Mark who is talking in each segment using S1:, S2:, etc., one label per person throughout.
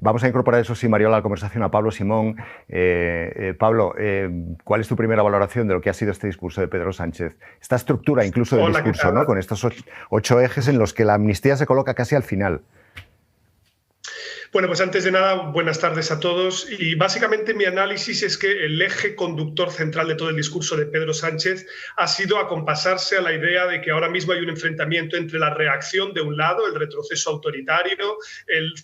S1: Vamos a incorporar, eso sí, Mariola, a la conversación a Pablo Simón. Pablo, ¿cuál es tu primera valoración de lo que ha sido este discurso de Pedro Sánchez? Esta estructura incluso del
S2: Hola, ¿qué
S1: discurso,
S2: tal?
S1: ¿no? Con estos 8 ejes en los que la amnistía se coloca casi al final.
S2: Bueno, pues antes de nada, buenas tardes a todos. Y básicamente mi análisis es que el eje conductor central de todo el discurso de Pedro Sánchez ha sido acompasarse a la idea de que ahora mismo hay un enfrentamiento entre la reacción de un lado, el retroceso autoritario,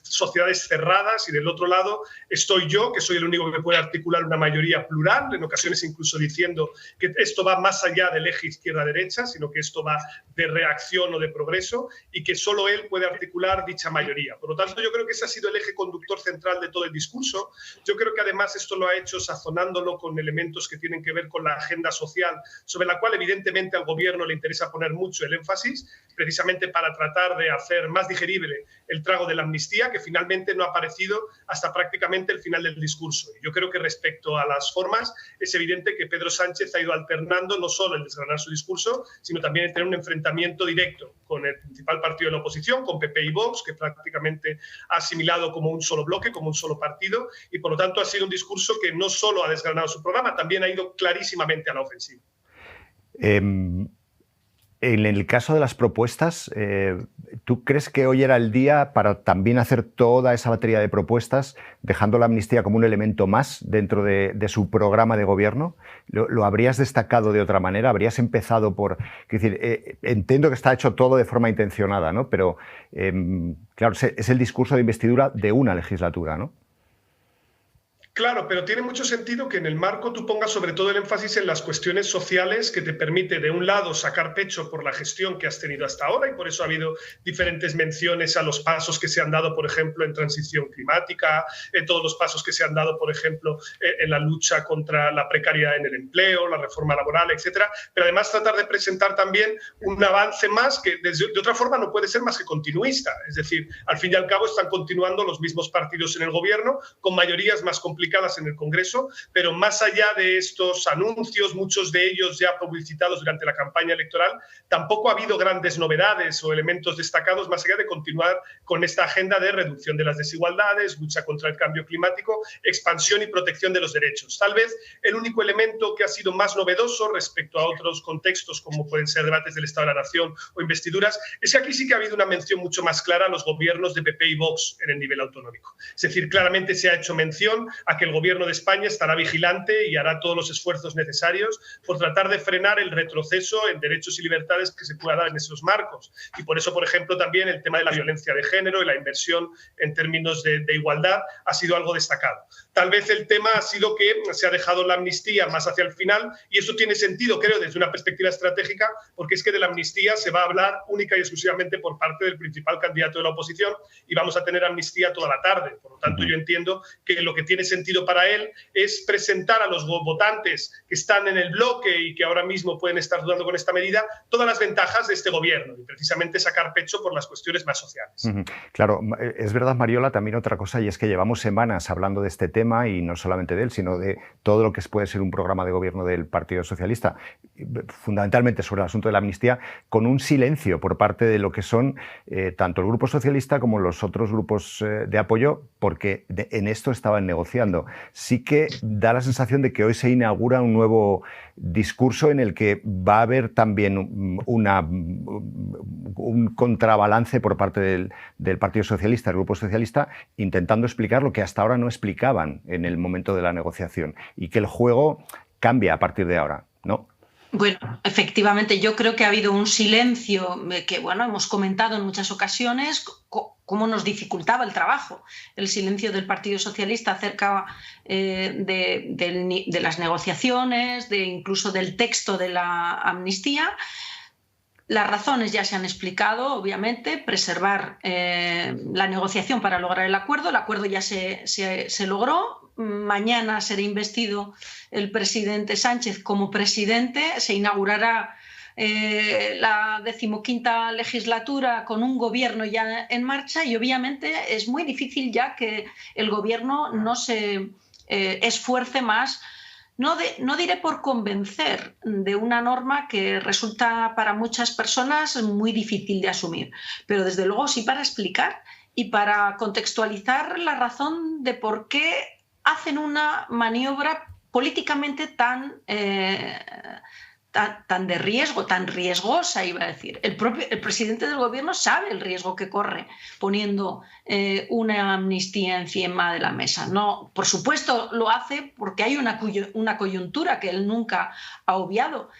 S2: sociedades cerradas, y del otro lado estoy yo, que soy el único que puede articular una mayoría plural, en ocasiones incluso diciendo que esto va más allá del eje izquierda-derecha, sino que esto va de reacción o de progreso, y que solo él puede articular dicha mayoría. Por lo tanto, yo creo que ese ha sido el eje conductor central de todo el discurso. Yo creo que además esto lo ha hecho sazonándolo con elementos que tienen que ver con la agenda social, sobre la cual evidentemente al gobierno le interesa poner mucho el énfasis, precisamente para tratar de hacer más digerible el trago de la amnistía, que finalmente no ha aparecido hasta prácticamente el final del discurso. Y yo creo que respecto a las formas, es evidente que Pedro Sánchez ha ido alternando no solo el desgranar su discurso, sino también el tener un enfrentamiento directo con el principal partido de la oposición, con PP y Vox, que prácticamente ha asimilado como un solo bloque, como un solo partido, y por lo tanto ha sido un discurso que no solo ha desgranado su programa, también ha ido clarísimamente a la ofensiva.
S1: En el caso de las propuestas, ¿tú crees que hoy era el día para también hacer toda esa batería de propuestas, dejando la amnistía como un elemento más dentro de su programa de gobierno? ¿Lo habrías destacado de otra manera? ¿Habrías empezado por...? Es decir, entiendo que está hecho todo de forma intencionada, ¿no? Pero, claro, es el discurso de investidura de una legislatura, ¿no?
S2: Claro, pero tiene mucho sentido que en el marco tú pongas sobre todo el énfasis en las cuestiones sociales, que te permite, de un lado, sacar pecho por la gestión que has tenido hasta ahora, y por eso ha habido diferentes menciones a los pasos que se han dado, por ejemplo, en transición climática, en todos los pasos que se han dado, por ejemplo, en la lucha contra la precariedad en el empleo, la reforma laboral, etcétera, pero además tratar de presentar también un avance más que de otra forma no puede ser más que continuista. Es decir, al fin y al cabo están continuando los mismos partidos en el gobierno, con mayorías más complicadas en el Congreso, pero más allá de estos anuncios, muchos de ellos ya publicitados durante la campaña electoral, tampoco ha habido grandes novedades o elementos destacados más allá de continuar con esta agenda de reducción de las desigualdades, lucha contra el cambio climático, expansión y protección de los derechos. Tal vez el único elemento que ha sido más novedoso respecto a otros contextos, como pueden ser debates del Estado de la Nación o investiduras, es que aquí sí que ha habido una mención mucho más clara a los gobiernos de PP y Vox en el nivel autonómico. Es decir, claramente se ha hecho mención a que el gobierno de España estará vigilante y hará todos los esfuerzos necesarios por tratar de frenar el retroceso en derechos y libertades que se pueda dar en esos marcos. Y por eso, por ejemplo, también el tema de la violencia de género y la inversión en términos de igualdad ha sido algo destacado. Tal vez el tema ha sido que se ha dejado la amnistía más hacia el final, y eso tiene sentido, creo, desde una perspectiva estratégica, porque es que de la amnistía se va a hablar única y exclusivamente por parte del principal candidato de la oposición, y vamos a tener amnistía toda la tarde. Por lo tanto, yo entiendo que lo que tiene sentido para él es presentar a los votantes que están en el bloque y que ahora mismo pueden estar dudando con esta medida todas las ventajas de este gobierno, y precisamente sacar pecho por las cuestiones más sociales.
S1: Claro, es verdad, Mariola, también otra cosa, y es que llevamos semanas hablando de este tema, y no solamente de él, sino de todo lo que puede ser un programa de gobierno del Partido Socialista, fundamentalmente sobre el asunto de la amnistía, con un silencio por parte de lo que son tanto el Grupo Socialista como los otros grupos de apoyo, porque en esto estaban negociando. Sí que da la sensación de que hoy se inaugura un nuevo discurso en el que va a haber también un contrabalance por parte del Partido Socialista, el Grupo Socialista, intentando explicar lo que hasta ahora no explicaban en el momento de la negociación, y que el juego cambia a partir de ahora, ¿no?
S3: Bueno, efectivamente, yo creo que ha habido un silencio que, bueno, hemos comentado en muchas ocasiones cómo nos dificultaba el trabajo, el silencio del Partido Socialista acerca de las negociaciones, incluso del texto de la amnistía. Las razones ya se han explicado, obviamente: preservar la negociación para lograr el acuerdo ya se logró. Mañana será investido el presidente Sánchez como presidente, se inaugurará la 15ª legislatura con un gobierno ya en marcha, y obviamente es muy difícil ya que el gobierno no se esfuerce más. No diré por convencer de una norma que resulta para muchas personas muy difícil de asumir, pero desde luego sí para explicar y para contextualizar la razón de por qué hacen una maniobra políticamente tan de riesgo, tan riesgosa, iba a decir. El presidente del gobierno sabe el riesgo que corre poniendo una amnistía encima de la mesa. No, por supuesto lo hace porque hay una coyuntura que él nunca ha obviado.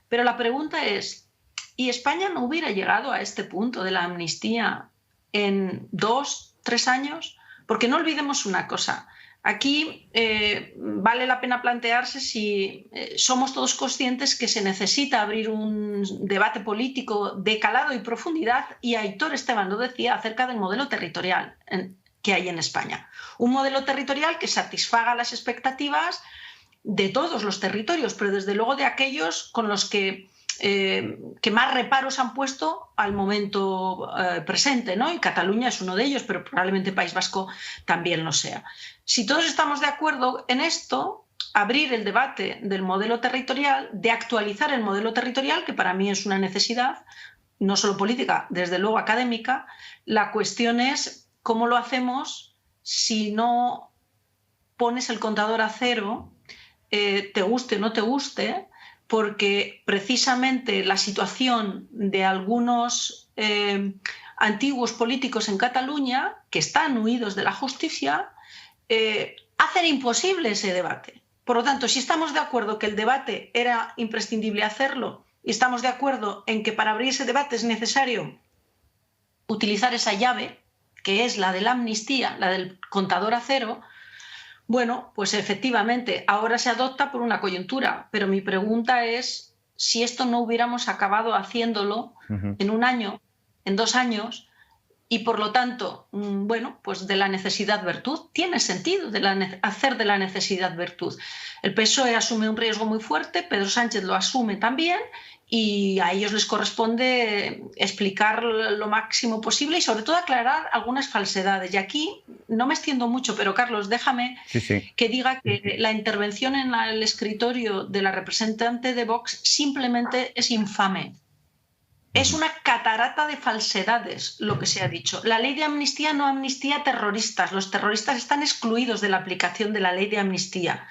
S3: Pero la pregunta es, ¿y España no hubiera llegado a este punto de la amnistía en 2, 3 años? Porque no olvidemos una cosa. Aquí vale la pena plantearse si somos todos conscientes que se necesita abrir un debate político de calado y profundidad, y Aitor Esteban lo decía acerca del modelo territorial que hay en España. Un modelo territorial que satisfaga las expectativas de todos los territorios, pero desde luego de aquellos con los que más reparos han puesto al momento presente, ¿no? Y Cataluña es uno de ellos, pero probablemente País Vasco también lo sea. Si todos estamos de acuerdo en esto, abrir el debate del modelo territorial, de actualizar el modelo territorial, que para mí es una necesidad, no solo política, desde luego académica, la cuestión es cómo lo hacemos si no pones el contador a cero, te guste o no te guste, porque precisamente la situación de algunos antiguos políticos en Cataluña, que están huidos de la justicia, hacen imposible ese debate. Por lo tanto, si estamos de acuerdo que el debate era imprescindible hacerlo y estamos de acuerdo en que para abrir ese debate es necesario utilizar esa llave, que es la de la amnistía, la del contador a cero, bueno, pues efectivamente, ahora se adopta por una coyuntura, pero mi pregunta es si esto no hubiéramos acabado haciéndolo en 1 año, en 2 años, y por lo tanto, bueno, pues de la necesidad virtud. Tiene sentido hacer de la necesidad virtud. El PSOE asume un riesgo muy fuerte, Pedro Sánchez lo asume también, y a ellos les corresponde explicar lo máximo posible y sobre todo aclarar algunas falsedades. Y aquí no me extiendo mucho, pero Carlos, déjame que diga que la intervención en el escritorio de la representante de Vox simplemente es infame. Es una catarata de falsedades lo que se ha dicho. La ley de amnistía no amnistía a terroristas. Los terroristas están excluidos de la aplicación de la ley de amnistía.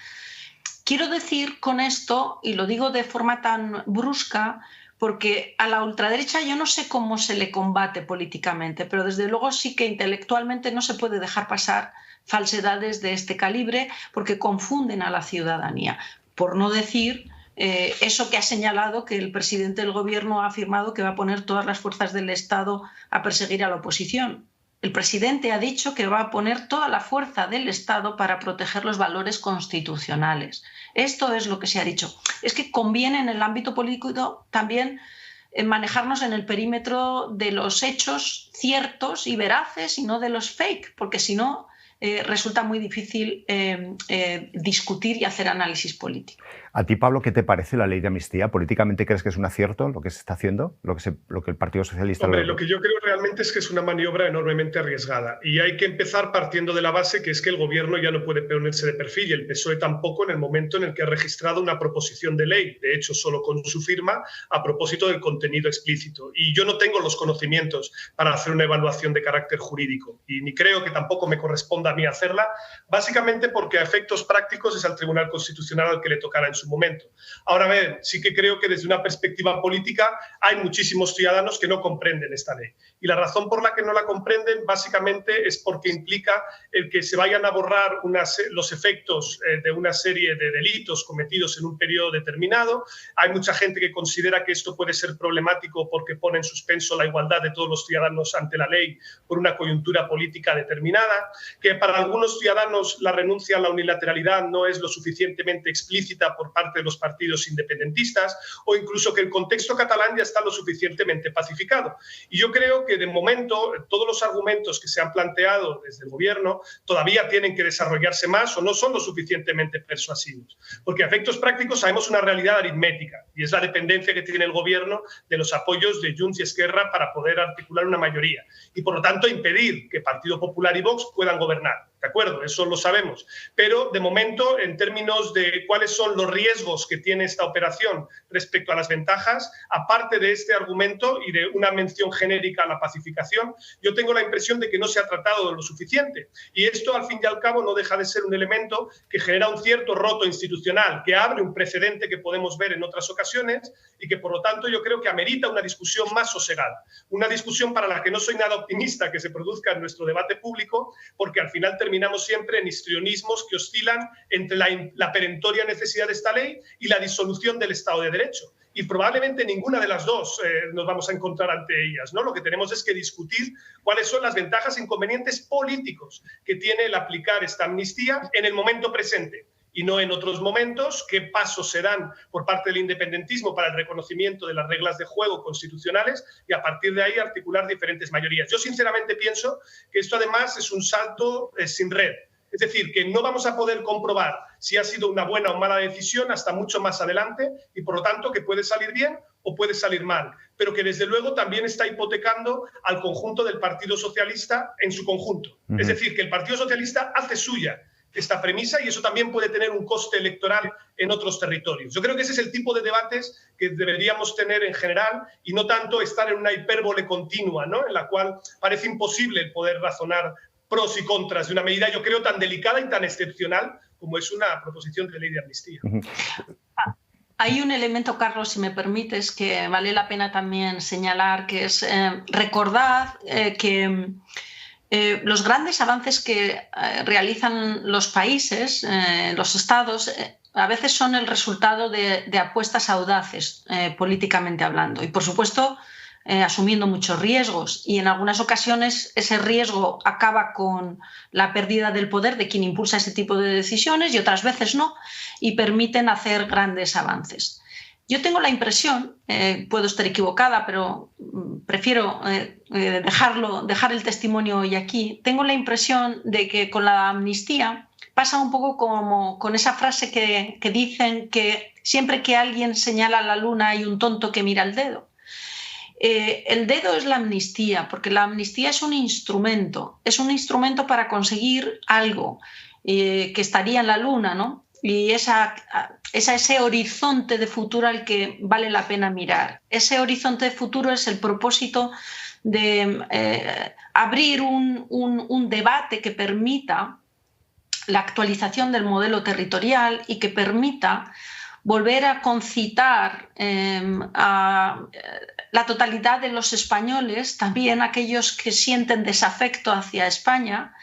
S3: Quiero decir con esto, y lo digo de forma tan brusca, porque a la ultraderecha yo no sé cómo se le combate políticamente, pero desde luego sí que intelectualmente no se puede dejar pasar falsedades de este calibre porque confunden a la ciudadanía. Por no decir eso que ha señalado, que el presidente del gobierno ha afirmado que va a poner todas las fuerzas del Estado a perseguir a la oposición. El presidente ha dicho que va a poner toda la fuerza del Estado para proteger los valores constitucionales. Esto es lo que se ha dicho. Es que conviene en el ámbito político también manejarnos en el perímetro de los hechos ciertos y veraces y no de los fake, porque si no resulta muy difícil discutir y hacer análisis político.
S1: ¿A ti, Pablo, qué te parece la ley de amnistía? ¿Políticamente crees que es un acierto lo que se está haciendo? ¿Lo que el Partido Socialista...
S2: Hombre, lo que yo creo realmente es que es una maniobra enormemente arriesgada. Y hay que empezar partiendo de la base que es que el gobierno ya no puede ponerse de perfil y el PSOE tampoco en el momento en el que ha registrado una proposición de ley, de hecho solo con su firma, a propósito del contenido explícito. Y yo no tengo los conocimientos para hacer una evaluación de carácter jurídico y ni creo que tampoco me corresponda a mí hacerla, básicamente porque a efectos prácticos es al Tribunal Constitucional al que le tocará en su momento. Ahora bien, sí que creo que desde una perspectiva política hay muchísimos ciudadanos que no comprenden esta ley. Y la razón por la que no la comprenden básicamente es porque implica el que se vayan a borrar los efectos de una serie de delitos cometidos en un periodo determinado. Hay mucha gente que considera que esto puede ser problemático porque pone en suspenso la igualdad de todos los ciudadanos ante la ley por una coyuntura política determinada, que para algunos ciudadanos la renuncia a la unilateralidad no es lo suficientemente explícita por parte de los partidos independentistas, o incluso que el contexto catalán ya está lo suficientemente pacificado. Y yo creo que de momento todos los argumentos que se han planteado desde el gobierno todavía tienen que desarrollarse más o no son lo suficientemente persuasivos. Porque a efectos prácticos sabemos una realidad aritmética y es la dependencia que tiene el gobierno de los apoyos de Junts y Esquerra para poder articular una mayoría y por lo tanto impedir que Partido Popular y Vox puedan gobernar. ¿de acuerdo? Eso lo sabemos. Pero, de momento, en términos de cuáles son los riesgos que tiene esta operación respecto a las ventajas, aparte de este argumento y de una mención genérica a la pacificación, yo tengo la impresión de que no se ha tratado de lo suficiente. Y esto, al fin y al cabo, no deja de ser un elemento que genera un cierto roto institucional, que abre un precedente que podemos ver en otras ocasiones y que, por lo tanto, yo creo que amerita una discusión más sosegada. Una discusión para la que no soy nada optimista que se produzca en nuestro debate público, porque al final terminamos siempre en histrionismos que oscilan entre la perentoria necesidad de esta ley y la disolución del Estado de Derecho. Y probablemente ninguna de las dos nos vamos a encontrar ante ellas, ¿no? Lo que tenemos es que discutir cuáles son las ventajas e inconvenientes políticos que tiene el aplicar esta amnistía en el momento presente y no en otros momentos, qué pasos se dan por parte del independentismo para el reconocimiento de las reglas de juego constitucionales y a partir de ahí articular diferentes mayorías. Yo sinceramente pienso que esto además es un salto sin red. Es decir, que no vamos a poder comprobar si ha sido una buena o mala decisión hasta mucho más adelante y, por lo tanto, que puede salir bien o puede salir mal, pero que, desde luego, también está hipotecando al conjunto del Partido Socialista en su conjunto. Es decir, que el Partido Socialista hace suya esta premisa y eso también puede tener un coste electoral en otros territorios. Yo creo que ese es el tipo de debates que deberíamos tener en general y no tanto estar en una hipérbole continua, ¿no?, en la cual parece imposible el poder razonar pros y contras de una medida, yo creo, tan delicada y tan excepcional como es una proposición de ley de amnistía.
S3: Hay un elemento, Carlos, si me permites, que vale la pena también señalar, que es recordar que los grandes avances que realizan los países, los estados, a veces son el resultado de apuestas audaces, políticamente hablando. Y, por supuesto, asumiendo muchos riesgos, y en algunas ocasiones ese riesgo acaba con la pérdida del poder de quien impulsa ese tipo de decisiones y otras veces no, y permiten hacer grandes avances. Yo tengo la impresión, puedo estar equivocada, pero prefiero dejar el testimonio hoy aquí, tengo la impresión de que con la amnistía pasa un poco como con esa frase que dicen que siempre que alguien señala la luna hay un tonto que mira el dedo. El dedo es la amnistía, porque la amnistía es un instrumento para conseguir algo que estaría en la luna, ¿no? Y ese horizonte de futuro al que vale la pena mirar. Ese horizonte de futuro es el propósito de abrir un debate que permita la actualización del modelo territorial y que permita volver a concitar a la totalidad de los españoles, también aquellos que sienten desafecto hacia España,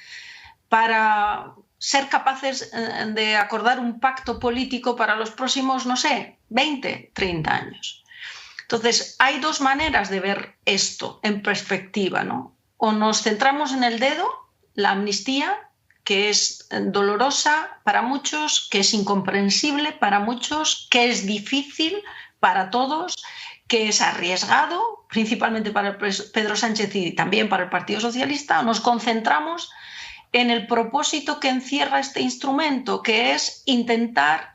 S3: para ser capaces de acordar un pacto político para los próximos, no sé, 20, 30 años. Entonces, hay dos maneras de ver esto en perspectiva, ¿no? O nos centramos en el dedo, la amnistía, que es dolorosa para muchos, que es incomprensible para muchos, que es difícil para todos, que es arriesgado, principalmente para Pedro Sánchez y también para el Partido Socialista, o nos concentramos en el propósito que encierra este instrumento, que es intentar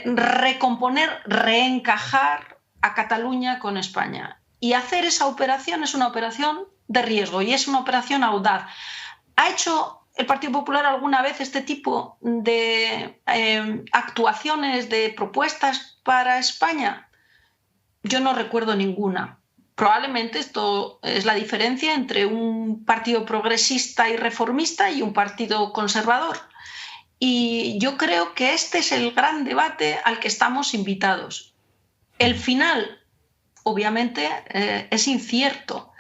S3: recomponer, reencajar a Cataluña con España. Y hacer esa operación es una operación de riesgo y es una operación audaz. ¿Ha hecho el Partido Popular alguna vez este tipo de actuaciones, de propuestas para España? Yo no recuerdo ninguna. Probablemente esto es la diferencia entre un partido progresista y reformista y un partido conservador. Y yo creo que este es el gran debate al que estamos invitados. El final, obviamente, es incierto.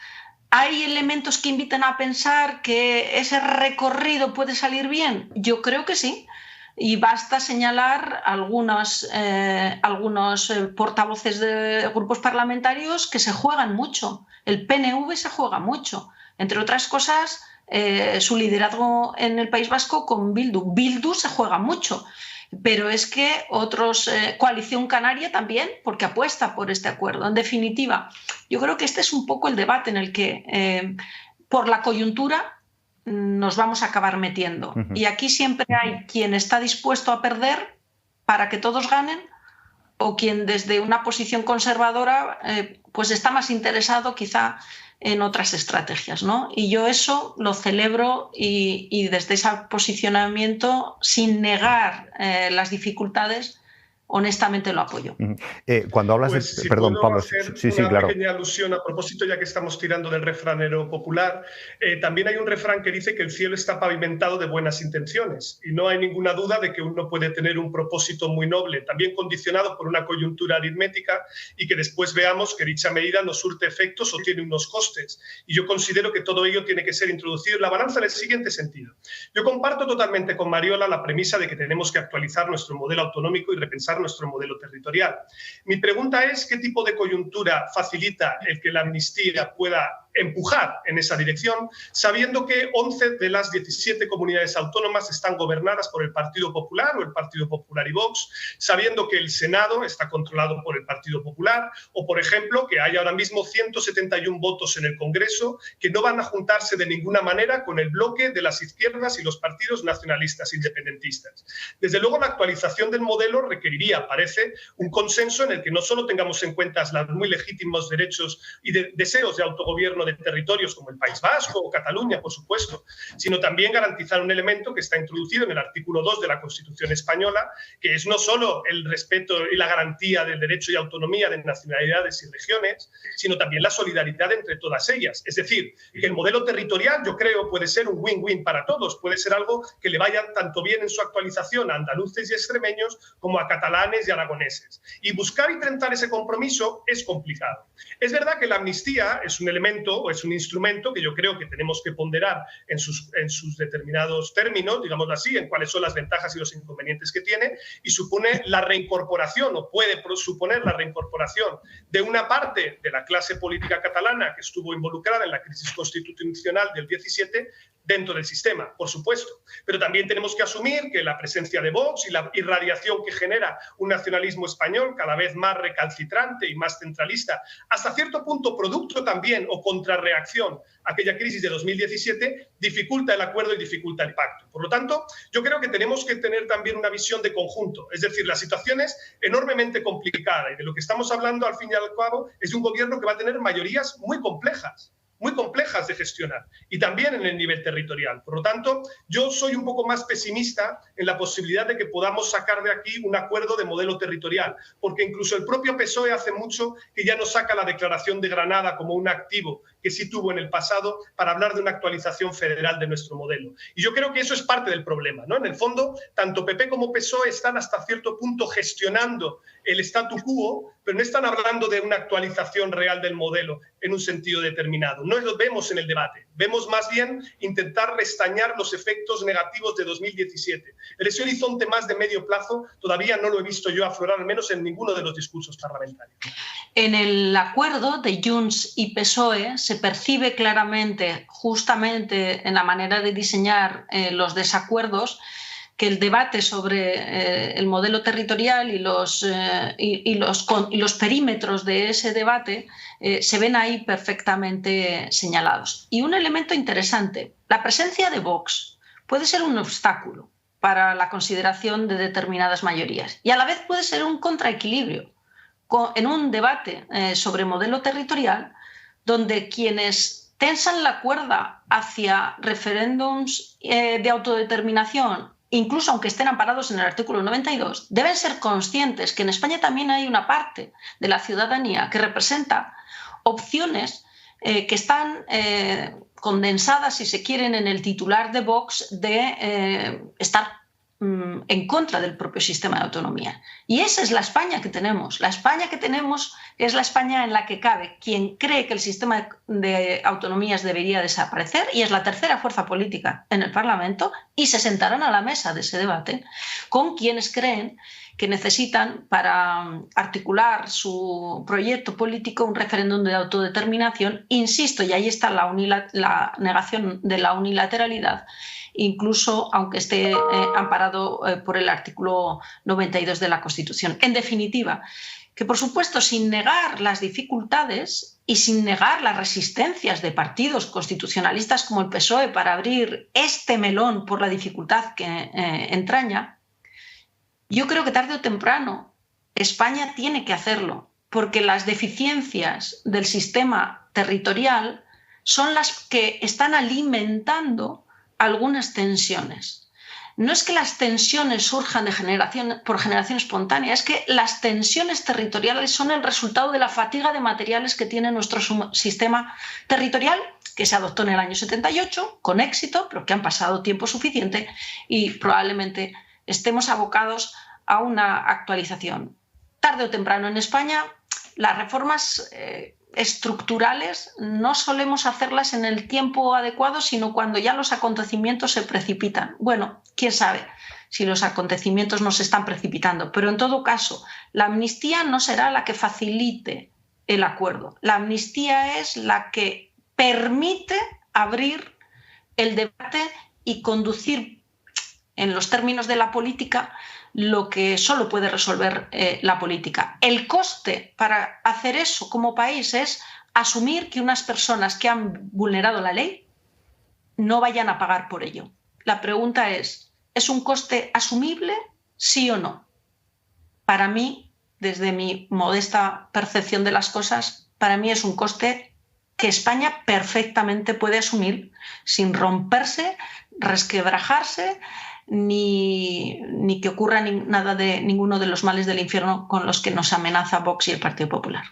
S3: ¿Hay elementos que invitan a pensar que ese recorrido puede salir bien? Yo creo que sí. Y basta señalar algunos portavoces de grupos parlamentarios que se juegan mucho. El PNV se juega mucho. Entre otras cosas, su liderazgo en el País Vasco con Bildu. Bildu se juega mucho. Pero es que otros, Coalición Canaria también, porque apuesta por este acuerdo. En definitiva, yo creo que este es un poco el debate en el que, por la coyuntura, nos vamos a acabar metiendo. Y aquí siempre hay quien está dispuesto a perder para que todos ganen, o quien desde una posición conservadora pues está más interesado quizá en otras estrategias, ¿no? Y yo eso lo celebro y desde ese posicionamiento, sin negar las dificultades, honestamente lo apoyo.
S1: Cuando hablas
S2: pues,
S1: de...
S2: si
S1: Perdón,
S2: puedo
S1: Pablo.
S2: hacer
S1: Sí,
S2: una
S1: claro.
S2: pequeña alusión a propósito, ya que estamos tirando del refranero popular, también hay un refrán que dice que el cielo está pavimentado de buenas intenciones, y no hay ninguna duda de que uno puede tener un propósito muy noble, también condicionado por una coyuntura aritmética, y que después veamos que dicha medida no surte efectos o tiene unos costes. Y yo considero que todo ello tiene que ser introducido en la balanza en el siguiente sentido. Yo comparto totalmente con Mariola la premisa de que tenemos que actualizar nuestro modelo autonómico y repensar nuestro modelo territorial. Mi pregunta es qué tipo de coyuntura facilita el que la amnistía pueda empujar en esa dirección, sabiendo que 11 de las 17 comunidades autónomas están gobernadas por el Partido Popular o el Partido Popular y Vox, sabiendo que el Senado está controlado por el Partido Popular, o, por ejemplo, que hay ahora mismo 171 votos en el Congreso que no van a juntarse de ninguna manera con el bloque de las izquierdas y los partidos nacionalistas independentistas. Desde luego, la actualización del modelo requeriría, parece, un consenso en el que no solo tengamos en cuenta los muy legítimos derechos y deseos de autogobierno de territorios como el País Vasco o Cataluña, por supuesto, sino también garantizar un elemento que está introducido en el artículo 2 de la Constitución española, que es no solo el respeto y la garantía del derecho y autonomía de nacionalidades y regiones, sino también la solidaridad entre todas ellas. Es decir, que el modelo territorial, yo creo, puede ser un win-win para todos, puede ser algo que le vaya tanto bien en su actualización a andaluces y extremeños como a catalanes y aragoneses. Y buscar y intentar ese compromiso es complicado. Es verdad que la amnistía es un elemento o es un instrumento que yo creo que tenemos que ponderar en sus determinados términos, digámoslo así, en cuáles son las ventajas y los inconvenientes que tiene, y supone la reincorporación, o puede suponer la reincorporación de una parte de la clase política catalana que estuvo involucrada en la crisis constitucional del 17 dentro del sistema, por supuesto. Pero también tenemos que asumir que la presencia de Vox y la irradiación que genera un nacionalismo español cada vez más recalcitrante y más centralista, hasta cierto punto producto también o contrarreacción a aquella crisis de 2017, dificulta el acuerdo y dificulta el pacto. Por lo tanto, yo creo que tenemos que tener también una visión de conjunto. Es decir, la situación es enormemente complicada y de lo que estamos hablando al fin y al cabo es de un gobierno que va a tener mayorías muy complejas de gestionar, y también en el nivel territorial. Por lo tanto, yo soy un poco más pesimista en la posibilidad de que podamos sacar de aquí un acuerdo de modelo territorial, porque incluso el propio PSOE hace mucho que ya no saca la Declaración de Granada como un activo que sí tuvo en el pasado para hablar de una actualización federal de nuestro modelo. Y yo creo que eso es parte del problema, ¿no? En el fondo, tanto PP como PSOE están hasta cierto punto gestionando el statu quo, pero no están hablando de una actualización real del modelo en un sentido determinado. No lo vemos en el debate. Vemos más bien intentar restañar los efectos negativos de 2017. Ese horizonte más de medio plazo todavía no lo he visto yo aflorar, al menos en ninguno de los discursos parlamentarios.
S3: En el acuerdo de Junts y PSOE se percibe claramente, justamente en la manera de diseñar los desacuerdos, que el debate sobre el modelo territorial y los perímetros de ese debate se ven ahí perfectamente señalados. Y un elemento interesante, la presencia de Vox puede ser un obstáculo para la consideración de determinadas mayorías y a la vez puede ser un contraequilibrio en un debate sobre modelo territorial donde quienes tensan la cuerda hacia referéndums de autodeterminación, incluso aunque estén amparados en el artículo 92, deben ser conscientes que en España también hay una parte de la ciudadanía que representa opciones que están condensadas, si se quieren, en el titular de Vox de estar en contra del propio sistema de autonomía. Y esa es la España que tenemos. La España que tenemos es la España en la que cabe quien cree que el sistema de autonomías debería desaparecer y es la tercera fuerza política en el Parlamento y se sentarán a la mesa de ese debate con quienes creen que necesitan para articular su proyecto político un referéndum de autodeterminación. Insisto, y ahí está la negación de la unilateralidad, incluso aunque esté amparado por el artículo 92 de la Constitución. En definitiva, que por supuesto, sin negar las dificultades y sin negar las resistencias de partidos constitucionalistas como el PSOE para abrir este melón por la dificultad que entraña, yo creo que tarde o temprano España tiene que hacerlo, porque las deficiencias del sistema territorial son las que están alimentando algunas tensiones. No es que las tensiones surjan por generación espontánea, es que las tensiones territoriales son el resultado de la fatiga de materiales que tiene nuestro sistema territorial, que se adoptó en el año 78 con éxito, pero que han pasado tiempo suficiente y probablemente estemos abocados a una actualización. Tarde o temprano en España, las reformas estructurales no solemos hacerlas en el tiempo adecuado, sino cuando ya los acontecimientos se precipitan. Bueno, quién sabe si los acontecimientos no se están precipitando, pero en todo caso, la amnistía no será la que facilite el acuerdo. La amnistía es la que permite abrir el debate y conducir en los términos de la política lo que solo puede resolver la política. El coste para hacer eso como país es asumir que unas personas que han vulnerado la ley no vayan a pagar por ello. La pregunta ¿es un coste asumible, sí o no? Para mí, desde mi modesta percepción de las cosas, para mí es un coste que España perfectamente puede asumir sin romperse, resquebrajarse, ni que ocurra nada de ninguno de los males del infierno con los que nos amenaza Vox y el Partido Popular.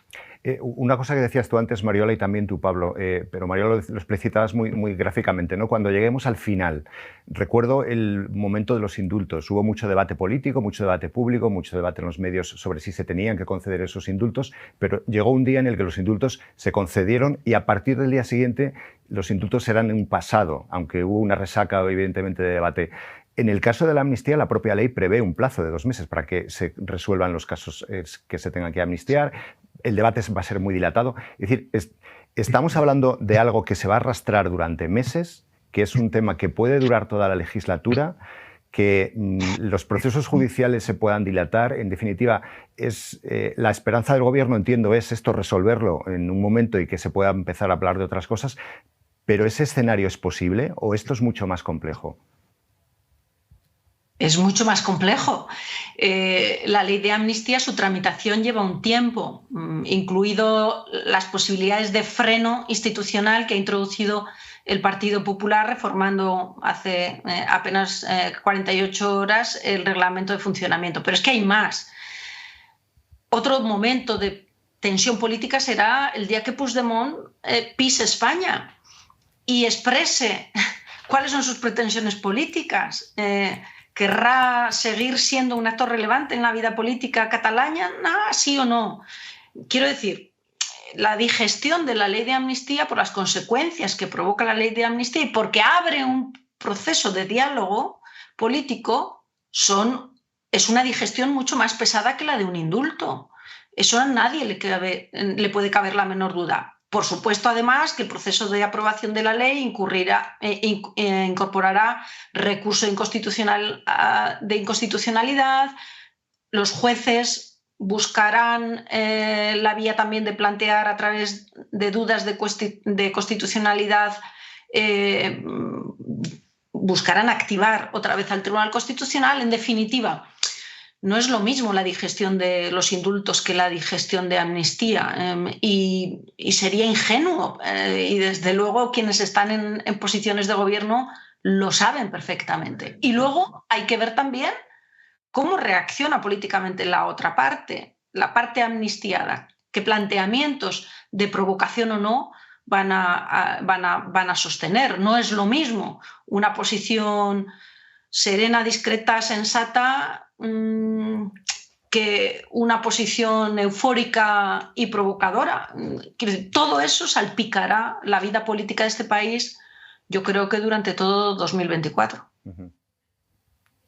S1: Una cosa que decías tú antes, Mariola, y también tú, Pablo, pero Mariola lo explicitabas muy gráficamente, ¿no? Cuando lleguemos al final, recuerdo el momento de los indultos. Hubo mucho debate político, mucho debate público, mucho debate en los medios sobre si se tenían que conceder esos indultos, pero llegó un día en el que los indultos se concedieron y a partir del día siguiente los indultos eran un pasado, aunque hubo una resaca, evidentemente, de debate. En el caso de la amnistía, la propia ley prevé un plazo de 2 meses para que se resuelvan los casos que se tengan que amnistiar. El debate va a ser muy dilatado. Es decir, estamos hablando de algo que se va a arrastrar durante meses, que es un tema que puede durar toda la legislatura, que los procesos judiciales se puedan dilatar. En definitiva, es la esperanza del Gobierno, entiendo, es esto resolverlo en un momento y que se pueda empezar a hablar de otras cosas. ¿Pero ese escenario es posible o esto es mucho más complejo?
S3: Es mucho más complejo. La ley de amnistía, su tramitación lleva un tiempo, incluido las posibilidades de freno institucional que ha introducido el Partido Popular reformando hace apenas 48 horas el reglamento de funcionamiento. Pero es que hay más. Otro momento de tensión política será el día que Puigdemont pise España y exprese cuáles son sus pretensiones políticas. ¿Querrá seguir siendo un actor relevante en la vida política catalana? ¿Sí o no? Quiero decir, la digestión de la ley de amnistía por las consecuencias que provoca la ley de amnistía y porque abre un proceso de diálogo político es una digestión mucho más pesada que la de un indulto. Eso a nadie le puede caber la menor duda. Por supuesto, además, que el proceso de aprobación de la ley incorporará recurso de inconstitucionalidad. Los jueces buscarán la vía también de plantear a través de dudas de constitucionalidad, buscarán activar otra vez al Tribunal Constitucional. En definitiva, no es lo mismo la digestión de los indultos que la digestión de amnistía y sería ingenuo y desde luego quienes están en posiciones de gobierno lo saben perfectamente. Y luego hay que ver también cómo reacciona políticamente la otra parte, la parte amnistiada, qué planteamientos de provocación o no van a sostener. No es lo mismo una posición serena, discreta, sensata, que una posición eufórica y provocadora. Todo eso salpicará la vida política de este país, yo creo que durante todo 2024.
S1: Uh-huh.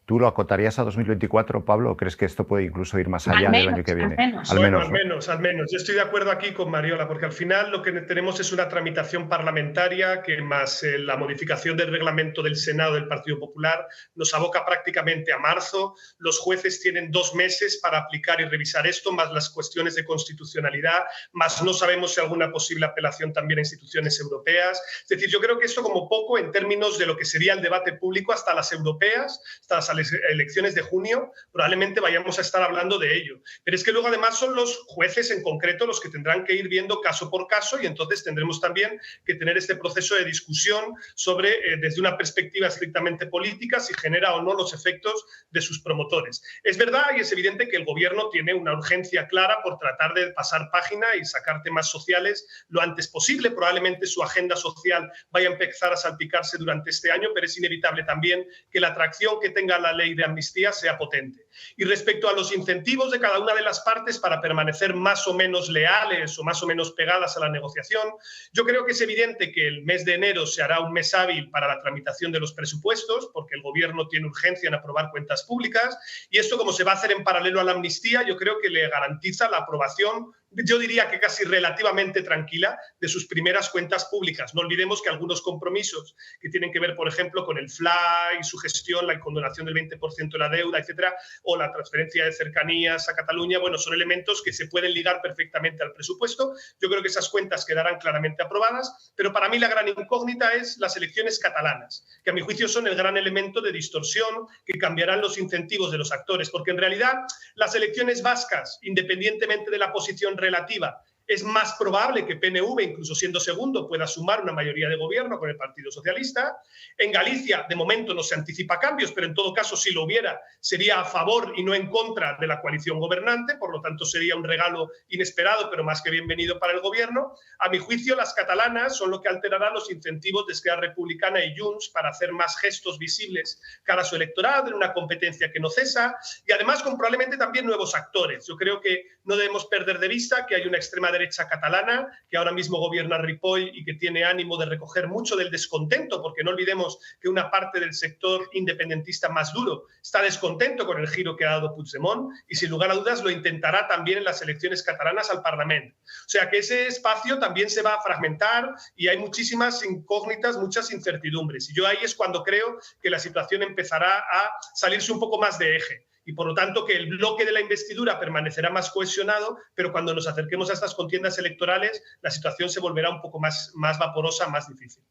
S1: ¿Tú lo acotarías a 2024, Pablo, o crees que esto puede incluso ir más allá del año que viene?
S2: Al menos. Yo estoy de acuerdo aquí con Mariola, porque al final lo que tenemos es una tramitación parlamentaria que más la modificación del reglamento del Senado del Partido Popular nos aboca prácticamente a marzo. Los jueces tienen 2 meses para aplicar y revisar esto, más las cuestiones de constitucionalidad, más no sabemos si alguna posible apelación también a instituciones europeas. Es decir, yo creo que esto como poco en términos de lo que sería el debate público hasta las europeas, hasta las elecciones de junio probablemente vayamos a estar hablando de ello. Pero es que luego además son los jueces en concreto los que tendrán que ir viendo caso por caso y entonces tendremos también que tener este proceso de discusión sobre, desde una perspectiva estrictamente política, si genera o no los efectos de sus promotores. Es verdad y es evidente que el gobierno tiene una urgencia clara por tratar de pasar página y sacar temas sociales lo antes posible. Probablemente su agenda social vaya a empezar a salpicarse durante este año, pero es inevitable también que la atracción que tenga la ley de amnistía sea potente. Y respecto a los incentivos de cada una de las partes para permanecer más o menos leales o más o menos pegadas a la negociación, yo creo que es evidente que el mes de enero se hará un mes hábil para la tramitación de los presupuestos, porque el gobierno tiene urgencia en aprobar cuentas públicas, y esto, como se va a hacer en paralelo a la amnistía, yo creo que le garantiza la aprobación, yo diría que casi relativamente tranquila, de sus primeras cuentas públicas. No olvidemos que algunos compromisos que tienen que ver, por ejemplo, con el FLA y su gestión, la condonación del 20% de la deuda, etcétera, o la transferencia de cercanías a Cataluña, bueno, son elementos que se pueden ligar perfectamente al presupuesto. Yo creo que esas cuentas quedarán claramente aprobadas, pero para mí la gran incógnita es las elecciones catalanas, que a mi juicio son el gran elemento de distorsión que cambiarán los incentivos de los actores, porque en realidad las elecciones vascas, independientemente de la posición relativa, es más probable que PNV, incluso siendo segundo, pueda sumar una mayoría de gobierno con el Partido Socialista. En Galicia, de momento, no se anticipa cambios, pero en todo caso, si lo hubiera, sería a favor y no en contra de la coalición gobernante, por lo tanto, sería un regalo inesperado, pero más que bienvenido para el gobierno. A mi juicio, las catalanas son lo que alterará los incentivos de Esquerra Republicana y Junts para hacer más gestos visibles cara a su electorado, en una competencia que no cesa, y además con probablemente también nuevos actores. Yo creo que no debemos perder de vista que hay una extrema derecha catalana que ahora mismo gobierna Ripoll y que tiene ánimo de recoger mucho del descontento, porque no olvidemos que una parte del sector independentista más duro está descontento con el giro que ha dado Puigdemont y sin lugar a dudas lo intentará también en las elecciones catalanas al Parlamento. O sea que ese espacio también se va a fragmentar y hay muchísimas incógnitas, muchas incertidumbres. Y yo ahí es cuando creo que la situación empezará a salirse un poco más de eje. Y por lo tanto que el bloque de la investidura permanecerá más cohesionado, pero cuando nos acerquemos a estas contiendas electorales la situación se volverá un poco más vaporosa, más difícil.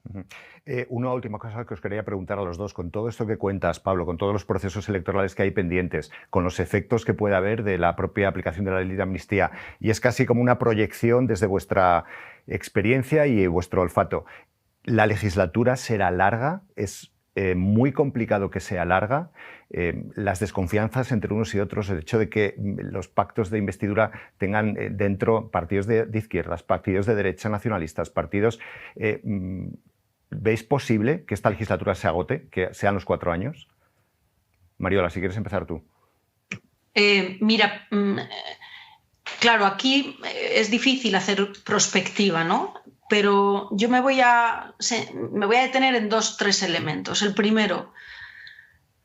S1: Una última cosa que os quería preguntar a los dos, con todo esto que cuentas, Pablo, con todos los procesos electorales que hay pendientes, con los efectos que puede haber de la propia aplicación de la ley de amnistía, y es casi como una proyección desde vuestra experiencia y vuestro olfato. ¿La legislatura será larga? ¿Es muy complicado que sea larga? Las desconfianzas entre unos y otros, el hecho de que los pactos de investidura tengan dentro partidos de izquierdas, partidos de derecha nacionalistas, partidos... ¿Veis posible que esta legislatura se agote, que sean los 4 años? Mariola, si quieres empezar tú.
S3: Mira, claro, aquí es difícil hacer prospectiva, ¿no? Pero yo me voy a detener en 2 o 3 elementos. El primero,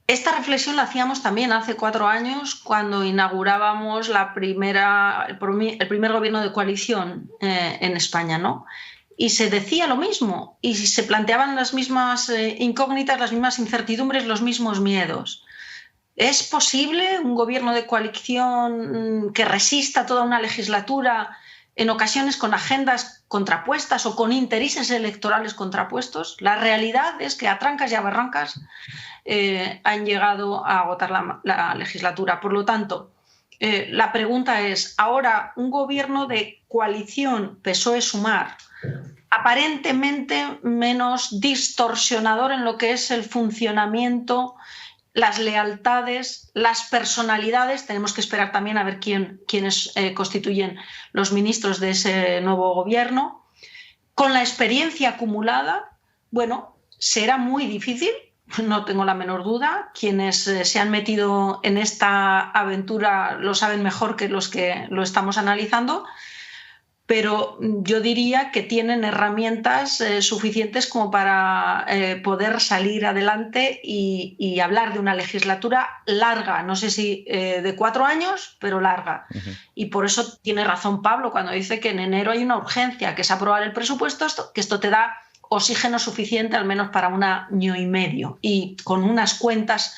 S3: esta reflexión la hacíamos también hace 4 años cuando inaugurábamos el primer gobierno de coalición en España, ¿no? Y se decía lo mismo y se planteaban las mismas incógnitas, las mismas incertidumbres, los mismos miedos. ¿Es posible un gobierno de coalición que resista toda una legislatura, en ocasiones con agendas contrapuestas o con intereses electorales contrapuestos? La realidad es que a trancas y a barrancas han llegado a agotar la legislatura. Por lo tanto, la pregunta es, ahora un gobierno de coalición PSOE-Sumar, aparentemente menos distorsionador en lo que es el funcionamiento, las lealtades, las personalidades. Tenemos que esperar también a ver quiénes constituyen los ministros de ese nuevo gobierno. Con la experiencia acumulada, bueno, será muy difícil, no tengo la menor duda. Quienes se han metido en esta aventura lo saben mejor que los que lo estamos analizando, pero yo diría que tienen herramientas suficientes como para poder salir adelante y hablar de una legislatura larga, no sé si de 4 años, pero larga. Y por eso tiene razón Pablo cuando dice que en enero hay una urgencia, que es aprobar el presupuesto, que esto te da oxígeno suficiente al menos para 1 año y medio, y con unas cuentas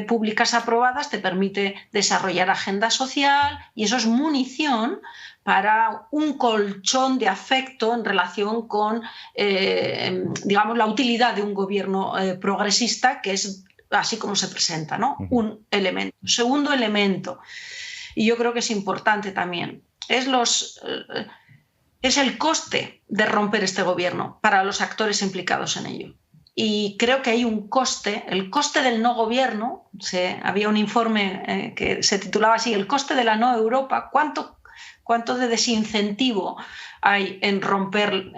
S3: públicas aprobadas te permite desarrollar agenda social, y eso es munición para un colchón de afecto en relación con digamos, la utilidad de un gobierno progresista, que es así como se presenta, ¿no? Un elemento. Segundo elemento, y yo creo que es importante también, es el coste de romper este gobierno para los actores implicados en ello. Y creo que hay un coste, el coste del no gobierno. Había un informe que se titulaba así, el coste de la no Europa. ¿Cuánto de desincentivo hay en romper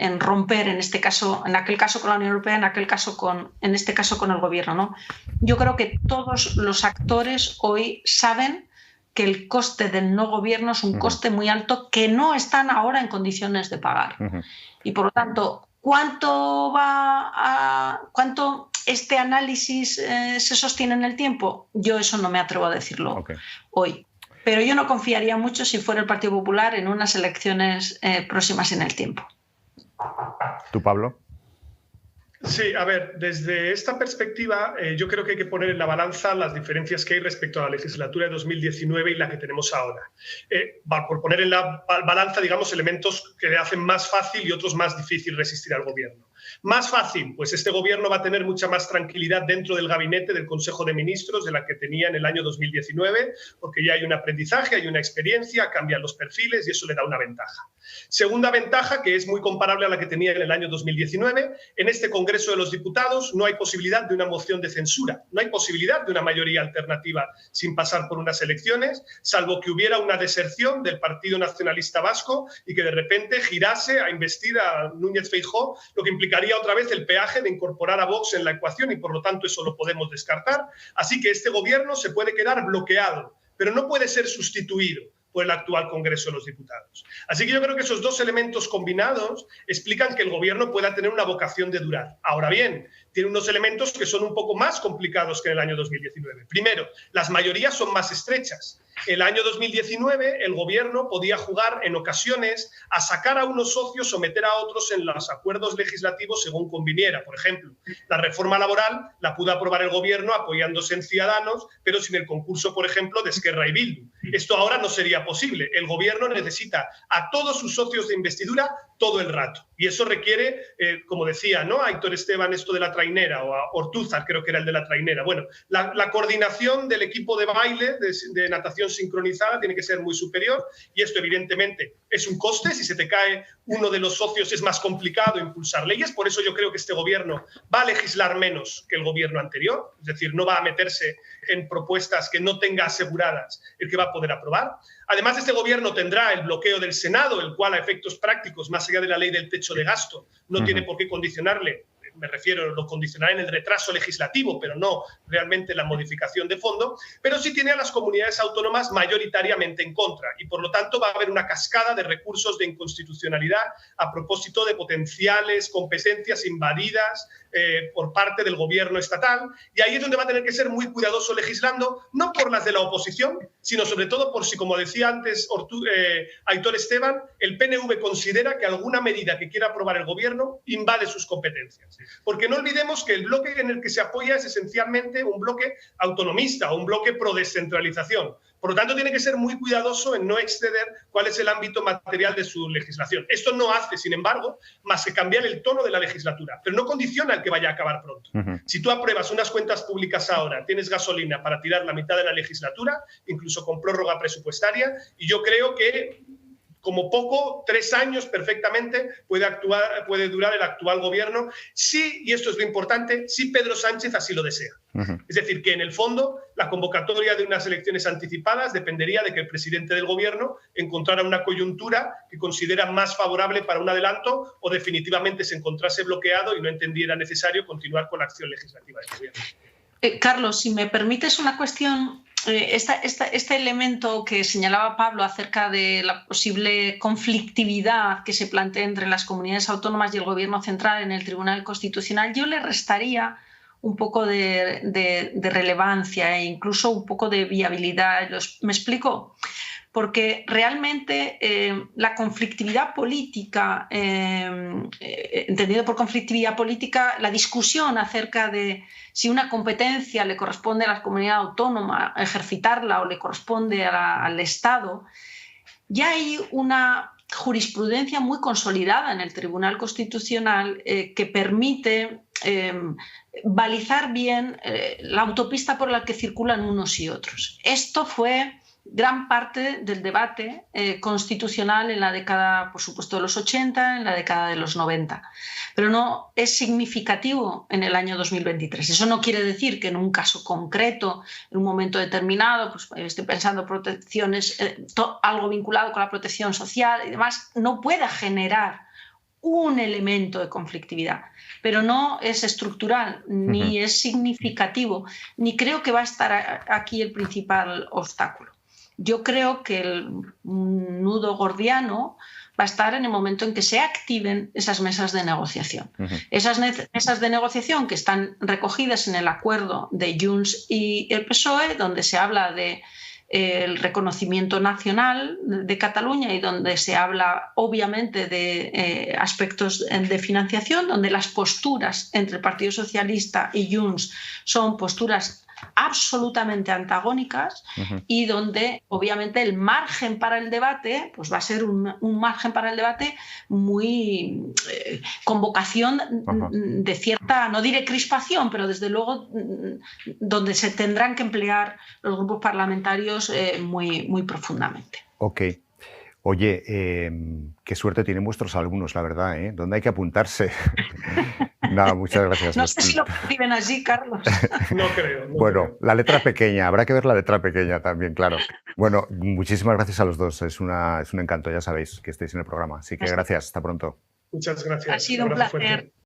S3: en este caso, en aquel caso con la Unión Europea, en este caso con el gobierno, ¿no? Yo creo que todos los actores hoy saben que el coste del no gobierno es un coste muy alto que no están ahora en condiciones de pagar. Y por lo tanto, ¿cuánto este análisis se sostiene en el tiempo? Yo eso no me atrevo a decirlo hoy. Pero yo no confiaría mucho, si fuera el Partido Popular, en unas elecciones próximas en el tiempo.
S1: ¿Tú, Pablo?
S2: Sí, a ver, desde esta perspectiva yo creo que hay que poner en la balanza las diferencias que hay respecto a la legislatura de 2019 y la que tenemos ahora. Por poner en la balanza, digamos, elementos que le hacen más fácil y otros más difícil resistir al gobierno. Más fácil, pues este gobierno va a tener mucha más tranquilidad dentro del gabinete del Consejo de Ministros de la que tenía en el año 2019, porque ya hay un aprendizaje, hay una experiencia, cambian los perfiles y eso le da una ventaja. Segunda ventaja, que es muy comparable a la que tenía en el año 2019, en este Congreso de los Diputados no hay posibilidad de una moción de censura, no hay posibilidad de una mayoría alternativa sin pasar por unas elecciones, salvo que hubiera una deserción del Partido Nacionalista Vasco y que de repente girase a investir a Núñez Feijóo, lo que implicaría otra vez el peaje de incorporar a Vox en la ecuación y por lo tanto eso lo podemos descartar. Así que este gobierno se puede quedar bloqueado, pero no puede ser sustituido por el actual Congreso de los Diputados. Así que yo creo que esos dos elementos combinados explican que el gobierno pueda tener una vocación de durar. Ahora bien, tiene unos elementos que son un poco más complicados que en el año 2019. Primero, las mayorías son más estrechas. El año 2019 el gobierno podía jugar en ocasiones a sacar a unos socios o meter a otros en los acuerdos legislativos según conviniera. Por ejemplo, la reforma laboral la pudo aprobar el gobierno apoyándose en Ciudadanos, pero sin el concurso, por ejemplo, de Esquerra y Bildu. Esto ahora no sería posible. El gobierno necesita a todos sus socios de investidura todo el rato. Y eso requiere, como decía, ¿no?, a Aitor Esteban esto de la trainera, o a Ortúzar, creo que era el de la trainera. Bueno, la coordinación del equipo de baile, de natación sincronizada, tiene que ser muy superior y esto evidentemente es un coste. Si se te cae uno de los socios es más complicado impulsar leyes. Por eso yo creo que este gobierno va a legislar menos que el gobierno anterior, es decir, no va a meterse en propuestas que no tenga aseguradas el que va a poder aprobar. Además, este gobierno tendrá el bloqueo del Senado, el cual a efectos prácticos, más allá de la ley del techo de gasto, no tiene por qué condicionarle. Me refiero, lo condicionará en el retraso legislativo, pero no realmente la modificación de fondo, pero sí tiene a las comunidades autónomas mayoritariamente en contra y por lo tanto va a haber una cascada de recursos de inconstitucionalidad a propósito de potenciales competencias invadidas por parte del gobierno estatal, y ahí es donde va a tener que ser muy cuidadoso legislando, no por las de la oposición, sino sobre todo por si, como decía antes Aitor Esteban, el PNV considera que alguna medida que quiera aprobar el gobierno invade sus competencias. Porque no olvidemos que el bloque en el que se apoya es esencialmente un bloque autonomista, un bloque pro descentralización. Por lo tanto, tiene que ser muy cuidadoso en no exceder cuál es el ámbito material de su legislación. Esto no hace, sin embargo, más que cambiar el tono de la legislatura, pero no condiciona el que vaya a acabar pronto. Si tú apruebas unas cuentas públicas ahora, tienes gasolina para tirar la mitad de la legislatura, incluso con prórroga presupuestaria, y yo creo que como poco, 3 años perfectamente puede durar el actual gobierno, si, y esto es lo importante, si Pedro Sánchez así lo desea. Es decir, que en el fondo la convocatoria de unas elecciones anticipadas dependería de que el presidente del gobierno encontrara una coyuntura que considera más favorable para un adelanto o definitivamente se encontrase bloqueado y no entendiera necesario continuar con la acción legislativa del gobierno.
S3: Carlos, si me permites una cuestión. Este elemento que señalaba Pablo acerca de la posible conflictividad que se plantea entre las comunidades autónomas y el Gobierno central en el Tribunal Constitucional, yo le restaría un poco de relevancia e incluso un poco de viabilidad. ¿Me explico? Porque realmente la conflictividad política, entendido por conflictividad política, la discusión acerca de si una competencia le corresponde a la comunidad autónoma ejercitarla o le corresponde al Estado, ya hay una jurisprudencia muy consolidada en el Tribunal Constitucional que permite balizar bien la autopista por la que circulan unos y otros. Esto fue gran parte del debate constitucional en la década, por supuesto, de los 80, en la década de los 90. Pero no es significativo en el año 2023. Eso no quiere decir que en un caso concreto, en un momento determinado, pues estoy pensando protecciones, algo vinculado con la protección social y demás, no pueda generar un elemento de conflictividad, pero no es estructural, ni es significativo, ni creo que va a estar aquí el principal obstáculo. Yo creo que el nudo gordiano va a estar en el momento en que se activen esas mesas de negociación. Esas mesas de negociación que están recogidas en el acuerdo de Junts y el PSOE, donde se habla de el reconocimiento nacional de Cataluña y donde se habla obviamente de aspectos de financiación, donde las posturas entre el Partido Socialista y Junts son posturas absolutamente antagónicas y donde obviamente el margen para el debate pues va a ser un margen para el debate muy con vocación de cierta, no diré crispación, pero desde luego donde se tendrán que emplear los grupos parlamentarios muy, muy profundamente.
S1: Ok. Oye, qué suerte tienen vuestros alumnos, la verdad, ¿eh? ¿Dónde hay que apuntarse? Nada, muchas gracias.
S3: No sé si lo perciben así, Carlos.
S2: No creo.
S1: Bueno, la letra pequeña, habrá que ver la letra pequeña también, claro. Bueno, muchísimas gracias a los dos, es un encanto, ya sabéis que estéis en el programa. Así que gracias, hasta pronto.
S2: Muchas gracias.
S3: Ha sido un placer.